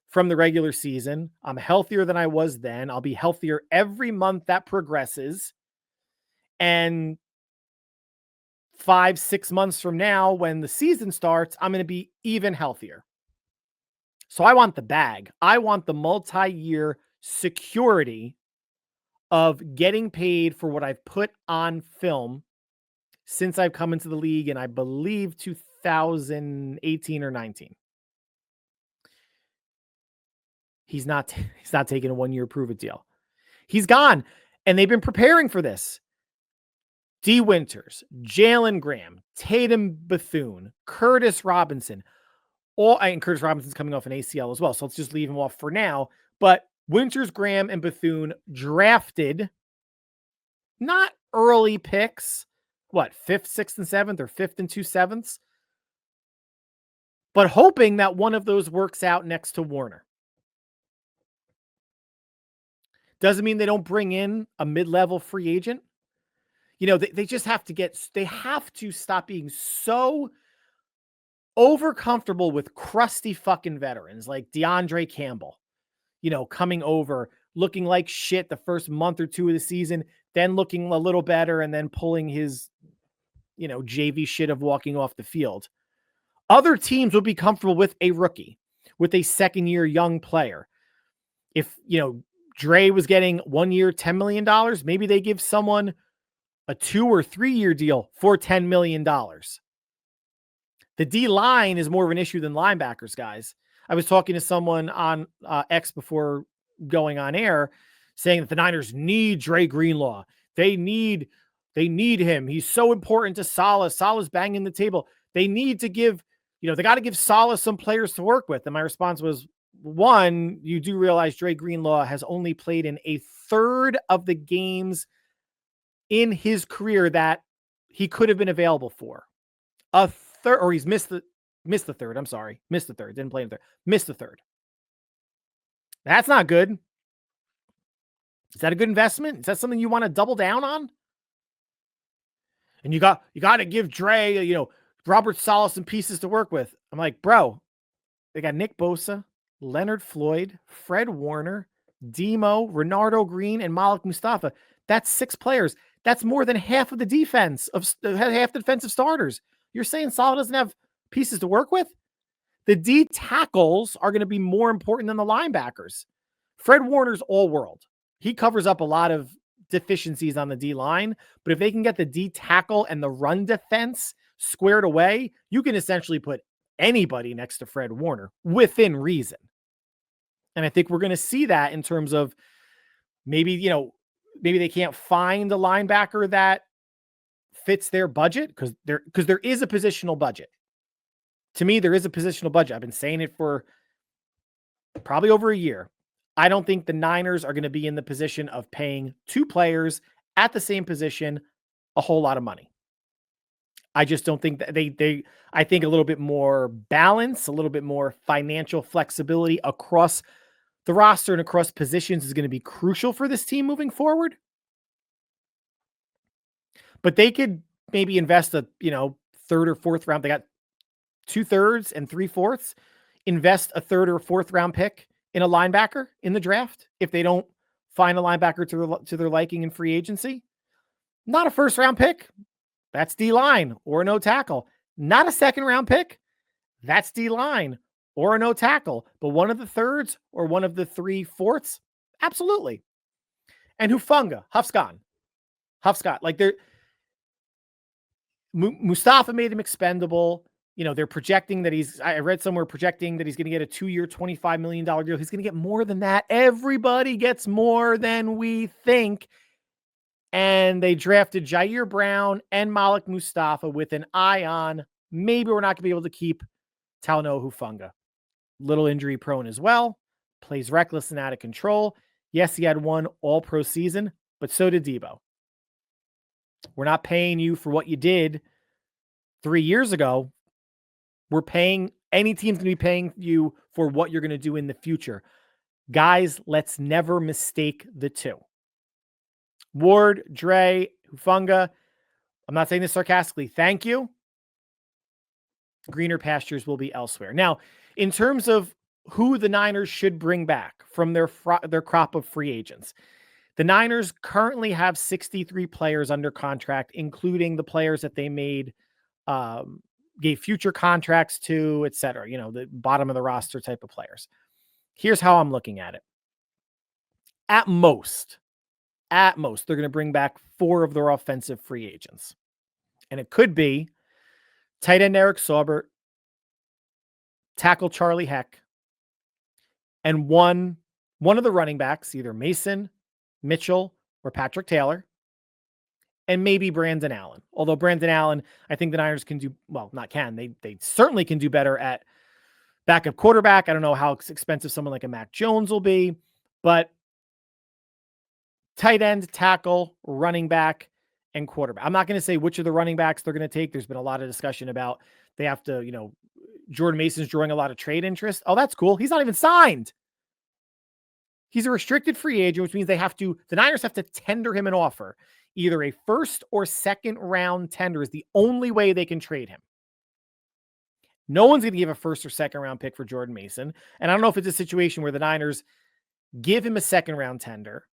from the regular season. I'm healthier than I was then. I'll be healthier every month that progresses. And 5-6 months from now, when the season starts, I'm going to be even healthier. So I want the bag. I want the multi-year security of getting paid for what I've put on film since I've come into the league in, I believe, 2018 or 19. He's not taking a 1-year prove-it deal. He's gone. And they've been preparing for this. D. Winters, Jalen Graham, Tatum Bethune, Curtis Robinson. And Curtis Robinson's coming off an ACL as well. So let's just leave him off for now. But Winters, Graham, and Bethune drafted, not early picks, 5th, 6th, and 7th, or 5th and 2/7, but hoping that one of those works out next to Warner. Doesn't mean they don't bring in a mid-level free agent. They just have to stop being so over-comfortable with crusty fucking veterans like DeAndre Campbell, coming over, looking like shit the first month or two of the season, then looking a little better, and then pulling his, JV shit of walking off the field. Other teams would be comfortable with a rookie, with a second-year young player. If, Dre was getting 1 year, $10 million, maybe they give someone a 2 or 3 year deal for $10 million. The D line is more of an issue than linebackers, guys. I was talking to someone on X before going on air saying that the Niners need Dre Greenlaw. They need him. He's so important to Saleh. Saleh's banging the table. They need to give, they got to give Saleh some players to work with. And my response was, one, you do realize Dre Greenlaw has only played in a third of the games in his career that he could have been available for. A third, or he's missed the third. I'm sorry. Missed the third. Didn't play in the third. Missed the third. That's not good. Is that a good investment? Is that something you want to double down on? And you got to give Dre, Robert Saleh some pieces to work with. I'm like, bro, they got Nick Bosa, Leonard Floyd, Fred Warner, Demo, Renardo Green, and Malik Mustafa. That's 6 players. That's more than half of the defense half the defensive starters. You're saying Saleh doesn't have pieces to work with? The D tackles are going to be more important than the linebackers. Fred Warner's all world. He covers up a lot of deficiencies on the D line, but if they can get the D tackle and the run defense squared away, you can essentially put anybody next to Fred Warner within reason. And I think we're going to see that in terms of maybe they can't find a linebacker that fits their budget because there is a positional budget. To me, there is a positional budget. I've been saying it for probably over a year. I don't think the Niners are going to be in the position of paying 2 players at the same position a whole lot of money. I just don't think that I think a little bit more balance, a little bit more financial flexibility across the roster and across positions is going to be crucial for this team moving forward. But they could maybe invest a, third or fourth round. They got 2/3 and 3/4. Invest a third or fourth round pick in a linebacker in the draft if they don't find a linebacker to their liking in free agency. Not a first round pick. That's D-line or a no tackle. Not a second round pick. That's D-line or a no tackle. But one of the thirds or one of the 3/4, absolutely. And Hufanga, Huffscott. Like Mustafa made him expendable. They're projecting that I read somewhere projecting that he's going to get a 2-year, $25 million deal. He's going to get more than that. Everybody gets more than we think. And they drafted Jair Brown and Malik Mustafa with an eye on maybe we're not going to be able to keep Talanoa Hufanga. Little injury prone as well. Plays reckless and out of control. Yes, he had one all-pro season, but so did Debo. We're not paying you for what you did 3 years ago. Any team's going to be paying you for what you're going to do in the future. Guys, let's never mistake the two. Ward, Dre, Hufanga, I'm not saying this sarcastically. Thank you. Greener pastures will be elsewhere. Now, in terms of who the Niners should bring back from their crop of free agents, the Niners currently have 63 players under contract, including the players that they gave future contracts to, et cetera, the bottom of the roster type of players. Here's how I'm looking at it. At most, they're going to bring back 4 of their offensive free agents. And it could be tight end Eric Saubert, tackle Charlie Heck, and one of the running backs, either Mason, Mitchell, or Patrick Taylor, and maybe Brandon Allen. Although Brandon Allen, I think the Niners can do, well, not can, they certainly can do better at backup quarterback. I don't know how expensive someone like a Mac Jones will be, but tight end, tackle, running back, and quarterback. I'm not going to say which of the running backs they're going to take. There's been a lot of discussion about they have to, Jordan Mason's drawing a lot of trade interest. Oh, that's cool. He's not even signed. He's a restricted free agent, which means the Niners have to tender him an offer. Either a first or second round tender is the only way they can trade him. No one's going to give a first or second round pick for Jordan Mason. And I don't know if it's a situation where the Niners give him a second round tender,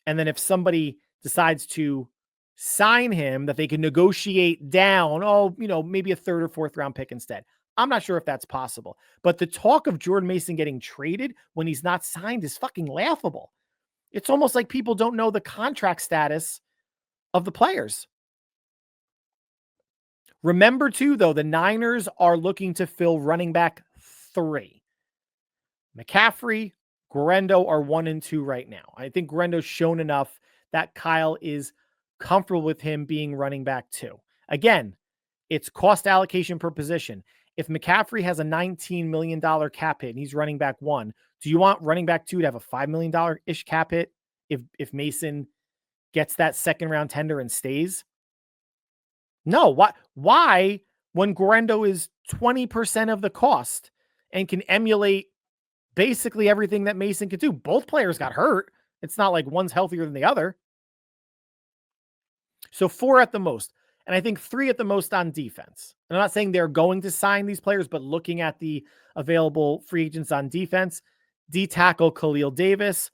and then if somebody decides to sign him, that they can negotiate down, maybe a third or fourth round pick instead. I'm not sure if that's possible. But the talk of Jordan Mason getting traded when he's not signed is fucking laughable. It's almost like people don't know the contract status of the players. Remember, too, though, the Niners are looking to fill running back 3. McCaffrey, Guerendo are 1 and 2 right now. I think Guerendo's shown enough that Kyle is comfortable with him being running back 2. Again, it's cost allocation per position. If McCaffrey has a $19 million cap hit and he's running back 1, do you want running back 2 to have a $5 million-ish cap hit if Mason gets that second round tender and stays? No. Why when Guerendo is 20% of the cost and can emulate basically everything that Mason could do? Both players got hurt. It's not like one's healthier than the other. So 4 at the most. And I think 3 at the most on defense. And I'm not saying they're going to sign these players, but looking at the available free agents on defense, D tackle Khalil Davis,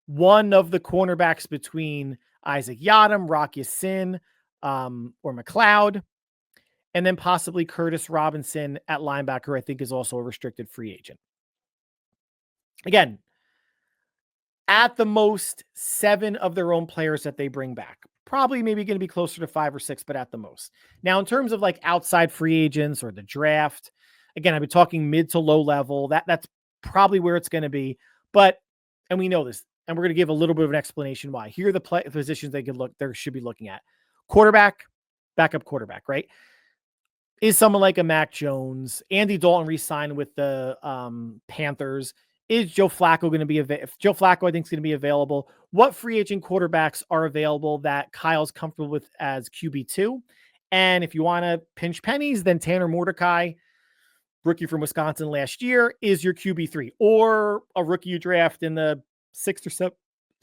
one of the cornerbacks between Isaac Yadam, Rock Sin, or McLeod, and then possibly Curtis Robinson at linebacker, I think is also a restricted free agent. Again, at the most 7 of their own players that they bring back. Probably maybe going to be closer to 5 or 6, but at the most. Now, in terms of like outside free agents or the draft, again, I've been talking mid to low level. That's probably where it's going to be. But, and we know this, and we're going to give a little bit of an explanation why. Here are the positions they should be looking at. Quarterback, backup quarterback, right? Is someone like a Mac Jones. Andy Dalton re-signed with the Panthers. Is Joe Flacco going to be if Joe Flacco, I think, is going to be available? What free agent quarterbacks are available that Kyle's comfortable with as QB2? And if you want to pinch pennies, then Tanner Mordecai, rookie from Wisconsin last year, is your QB3, or a rookie you draft in the 6th or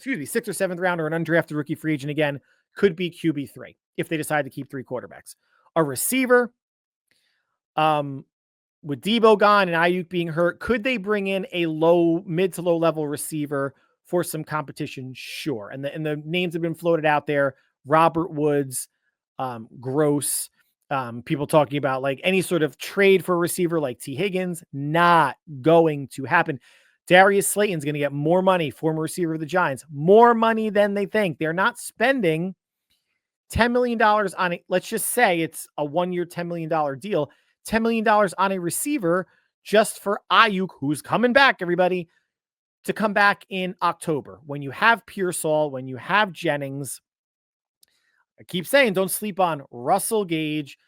7th round, or an undrafted rookie free agent again, could be QB3 if they decide to keep 3 quarterbacks. A receiver, with Debo gone and Aiyuk being hurt, could they bring in a mid to low level receiver for some competition? Sure. And the names have been floated out there. Robert Woods, Gross, people talking about like any sort of trade for a receiver like T. Higgins, not going to happen. Darius Slayton's going to get more money, former receiver of the Giants, more money than they think. They're not spending $10 million on it. Let's just say it's a 1-year, $10 million deal. $10 million on a receiver just for Aiyuk, who's coming back, everybody, to come back in October. When you have Pearsall, when you have Jennings, I keep saying don't sleep on Russell Gage,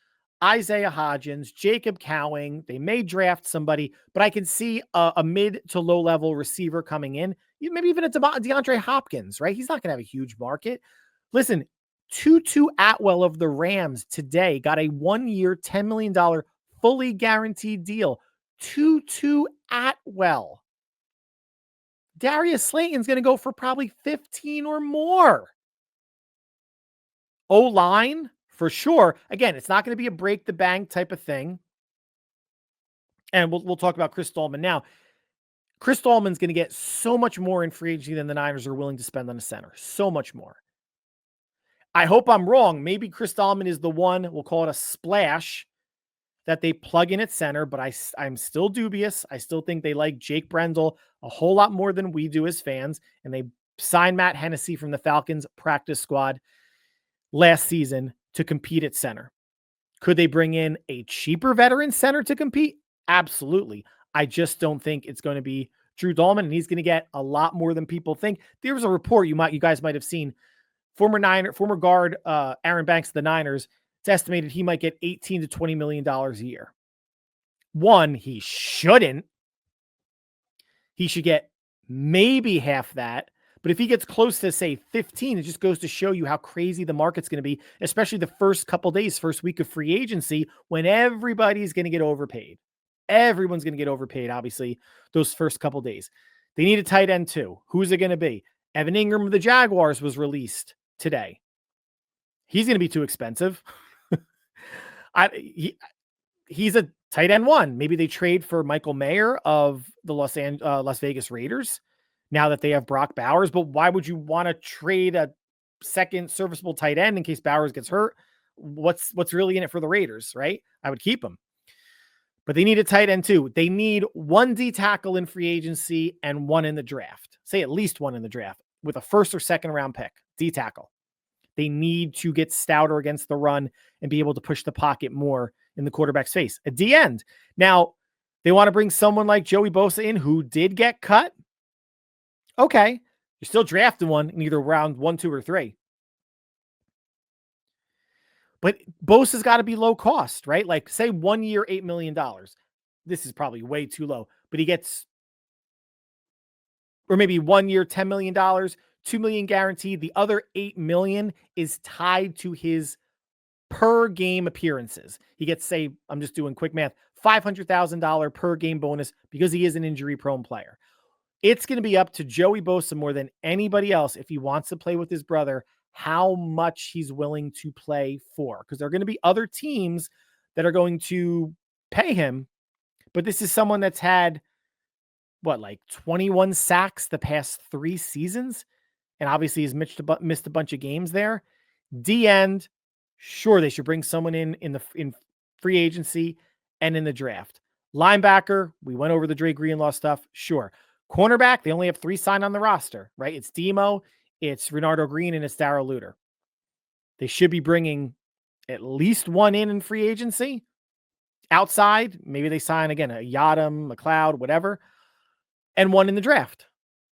Isaiah Hodgins, Jacob Cowing. They may draft somebody, but I can see a mid to low level receiver coming in. Maybe even a DeAndre Hopkins, right? He's not going to have a huge market. Listen, Tutu Atwell of the Rams today got a 1-year, $10 million fully guaranteed deal. Tutu Atwell. Darius Slayton's going to go for probably 15 or more. O-line, for sure. Again, it's not going to be a break the bank type of thing. And we'll talk about Chris Stallman now. Chris Stallman's going to get so much more in free agency than the Niners are willing to spend on a center. So much more. I hope I'm wrong. Maybe Chris Stallman is the one, we'll call it a splash, that they plug in at center, but I'm still dubious. I still think they like Jake Brendel a whole lot more than we do as fans, and they signed Matt Hennessy from the Falcons practice squad last season to compete at center. Could they bring in a cheaper veteran center to compete? Absolutely. I just don't think it's going to be Drew Dalman, and he's going to get a lot more than people think. There was a report you guys might have seen. Former guard Aaron Banks of the Niners, it's estimated he might get $18 to $20 million a year. One, he shouldn't. He should get maybe half that. But if he gets close to, say, 15, it just goes to show you how crazy the market's going to be, especially the first couple days, first week of free agency, when everybody's going to get overpaid. Everyone's going to get overpaid, obviously, those first couple days. They need a tight end, too. Who's it going to be? Evan Ingram of the Jaguars was released today. He's going to be too expensive. He's a tight end 1. Maybe they trade for Michael Mayer of the Las Vegas Raiders now that they have Brock Bowers. But why would you want to trade a second serviceable tight end in case Bowers gets hurt? What's really in it for the Raiders, right? I would keep him. But they need a tight end too. They need 1 D tackle in free agency and 1 in the draft. Say at least 1 in the draft with a 1st or 2nd round pick, D tackle. They need to get stouter against the run and be able to push the pocket more in the quarterback's face. A D end. Now, they want to bring someone like Joey Bosa in who did get cut. Okay. You're still drafting one in either round 1, 2, or 3. But Bosa's got to be low cost, right? Like, say 1 year, $8 million. This is probably way too low, but he gets, or maybe 1 year, $10 million, $2 million guaranteed. The other $8 million is tied to his per game appearances. He gets, say, I'm just doing quick math, $500,000 per game bonus because he is an injury prone player. It's going to be up to Joey Bosa more than anybody else if he wants to play with his brother, how much he's willing to play for, because there are going to be other teams that are going to pay him. But this is someone that's had like 21 sacks the past 3 seasons, and obviously he's missed a bunch of games there. D end, sure, they should bring someone in free agency and in the draft. Linebacker, we went over the Dre Greenlaw stuff. Sure. Cornerback, they only have 3 signed on the roster, right? It's Demo, it's Renardo Green, and it's Darrell Luter. They should be bringing at least one in free agency. Outside, maybe they sign again a Yadam, McLeod, whatever, and one in the draft.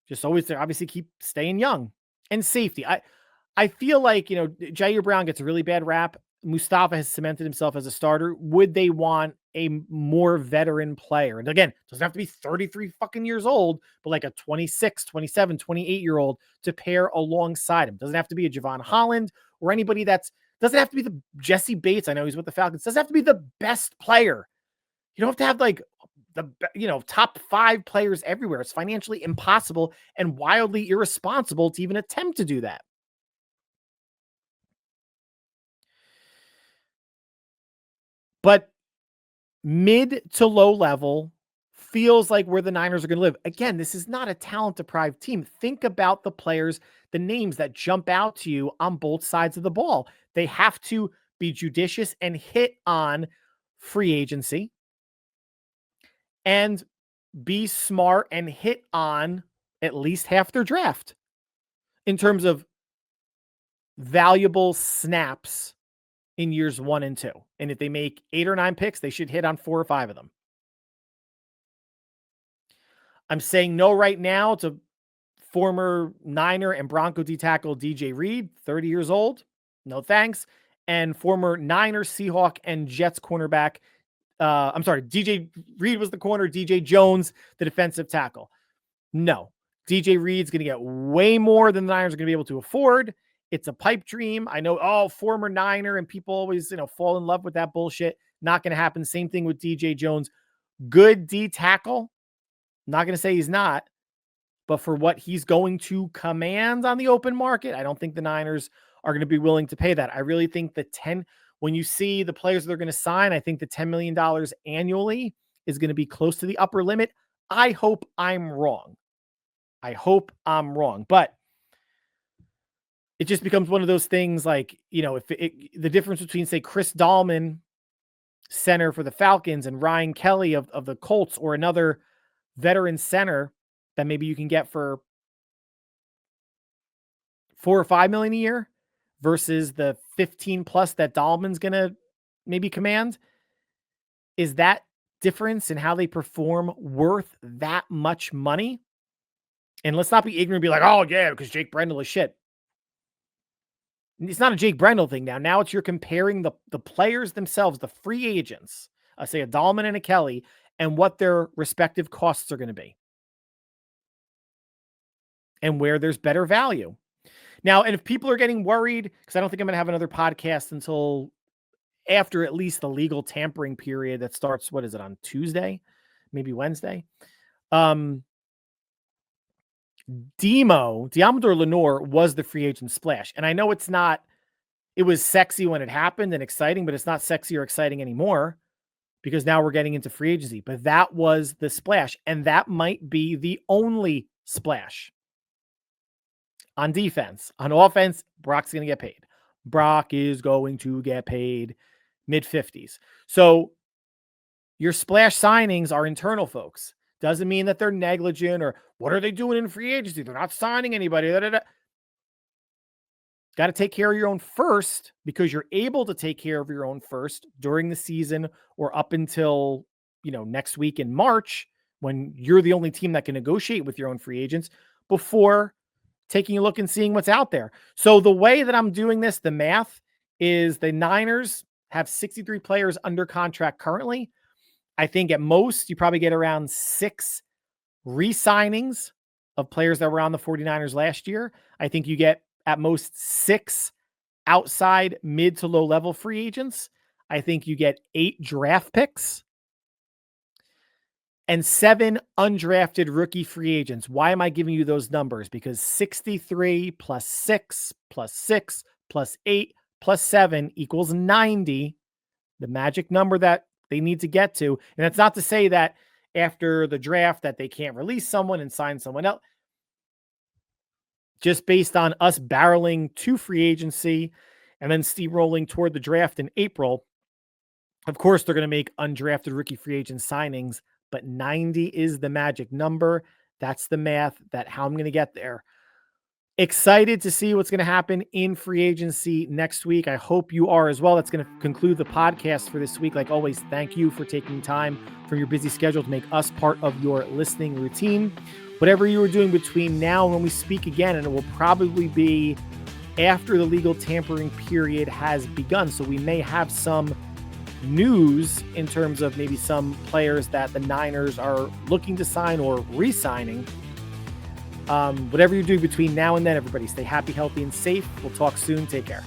Just always to obviously keep staying young. And safety. I feel like, Jair Brown gets a really bad rap. Mustafa has cemented himself as a starter. Would they want a more veteran player? And again, doesn't have to be 33 fucking years old, but like a 26, 27, 28-year-old to pair alongside him. Doesn't have to be a Javon Holland or anybody doesn't have to be the Jesse Bates. I know he's with the Falcons. Doesn't have to be the best player. You don't have to have like the top 5 players everywhere. It's financially impossible and wildly irresponsible to even attempt to do that. But mid to low level feels like where the Niners are going to live. Again, this is not a talent deprived team. Think about the players, the names that jump out to you on both sides of the ball. They have to be judicious and hit on free agency and be smart and hit on at least half their draft in terms of valuable snaps in years 1 and 2. And if they make 8 or 9 picks, they should hit on 4 or 5 of them. I'm saying no right now to former Niner and Bronco D tackle DJ Reed, 30 years old. No thanks. And former Niner, Seahawk, and Jets cornerback. DJ Reed was the corner. DJ Jones, the defensive tackle. No. DJ Reed's going to get way more than the Niners are going to be able to afford. It's a pipe dream. I know, former Niner, and people always, fall in love with that bullshit. Not going to happen. Same thing with DJ Jones. Good D tackle. Not going to say he's not, but for what he's going to command on the open market, I don't think the Niners are going to be willing to pay that. I really think when you see the players they're going to sign, I think the $10 million annually is going to be close to the upper limit. I hope I'm wrong. But it just becomes one of those things like, if the difference between, say, Chris Dahlman, center for the Falcons, and Ryan Kelly of the Colts, or another veteran center that maybe you can get for $4 or $5 million a year versus the 15 plus that Dahlman's going to maybe command. Is that difference in how they perform worth that much money? And let's not be ignorant and be like, oh yeah, because Jake Brendel is shit. It's not a Jake Brendel thing now. Now you're comparing the players themselves, the free agents, say a Dahlman and a Kelly, and what their respective costs are going to be. And where there's better value. Now, and if people are getting worried, because I don't think I'm going to have another podcast until after at least the legal tampering period that starts, on Tuesday? Maybe Wednesday? Deommodore Lenoir was the free agent splash. And I know it was sexy when it happened and exciting, but it's not sexy or exciting anymore because now we're getting into free agency. But that was the splash. And that might be the only splash on defense. On offense, Brock's going to get paid. Brock is going to get paid mid-50s. So your splash signings are internal, folks. Doesn't mean that they're negligent or what are they doing in free agency? They're not signing anybody. Got to take care of your own first, because you're able to take care of your own first during the season or up until, next week in March, when you're the only team that can negotiate with your own free agents, before taking a look and seeing what's out there. So the way that I'm doing this, the math is the Niners have 63 players under contract currently. I think at most you probably get around 6 re-signings of players that were on the 49ers last year. I think you get at most 6 outside mid to low level free agents. I think you get 8 draft picks and 7 undrafted rookie free agents. Why am I giving you those numbers? Because 63 plus 6 plus 6 plus 8 plus 7 equals 90, the magic number that they need to get to. And that's not to say that after the draft that they can't release someone and sign someone else. Just based on us barreling to free agency and then steamrolling toward the draft in April, of course, they're going to make undrafted rookie free agent signings, but 90 is the magic number. That's the math, that how I'm going to get there. Excited to see what's going to happen in free agency next week. I hope you are as well. That's going to conclude the podcast for this week. Like always, thank you for taking time from your busy schedule to make us part of your listening routine. Whatever you are doing between now and when we speak again, and it will probably be after the legal tampering period has begun. So we may have some news in terms of maybe some players that the Niners are looking to sign or re-signing. Whatever you do between now and then, everybody stay happy, healthy, and safe. We'll talk soon. Take care.